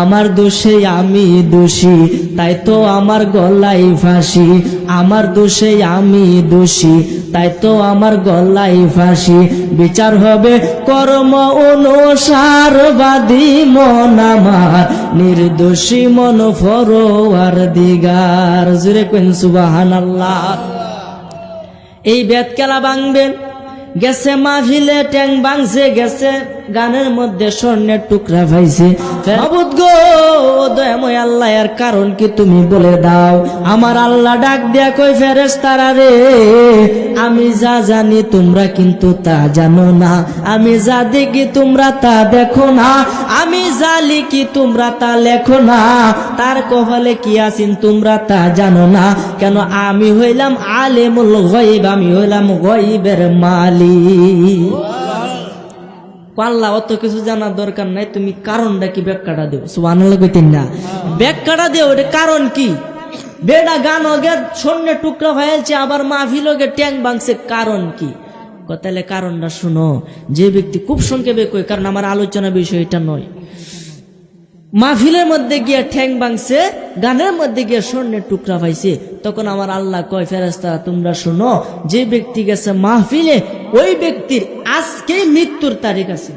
আমার দোষে আমি দোষী, তাই তো আমার গলায় ফাঁসি। আমার দোষে আমি দোষী, তাই তো আমার গলায় ফাঁসি। বিচার হবে কর্ম অনুসারবাদী মন আমার, নির্দোষী মন ফরওয়ার দিগার। জোরে কইন সুবহানাল্লাহ। এই বেদ কেলা ভাঙবেন, গেছে মাহফিলে ট্যাং ভাঙছে, গেছে গানের মধ্যে স্বর্ণের টুকরা পাইছে। মাবুদ গো, দয়াময় আল্লাহ, এর কারণ কি তুমি বলে দাও। আমার আল্লাহ ডাক দিয়া কই, ফেরেশতারা রে, আমি যা জানি তোমরা কিন্তু তা জানো না, আমি যা দেখি তোমরা তা দেখো না, আমি যা লিখি তোমরা তা লেখো না, তার কপালে কি আছেন তোমরা তা জানো না। কেন আমি হইলাম আলেমুল গায়ব, আমি হইলাম গায়বের মালিক। আল্লাহ অত কিছু জানার দরকার নাই, তুমি কারণটা কি ব্যাখ্যাটা দেও। সুবহানাল্লাহ কইতেন না, ব্যাখ্যাটা দেও, এটা কারণ কি। বেডা গান ওগে স্বর্ণের টুকরা হয়েছে, আবার মাহফিল ওগে ট্যাং ভাঙছে, কারণ কি। তাহলে কারণটা শুনো। যে ব্যক্তি খুব সংক্ষেপে কই, কারণ আমার আলোচনা বিষয় এটা নয়। মাহফিলের মধ্যে গিয়া ঠ্যাং ভাঙছে, গানের মধ্যে গিয়া স্বর্ণের টুকরা পাইছে, তখন আমার আল্লাহ কয়, ফেরেশতা তোমরা শুনো, যে ব্যক্তি গেছে মাহফিলে, ওই ব্যক্তির আজকে মৃত্যুর তারিখ আছে।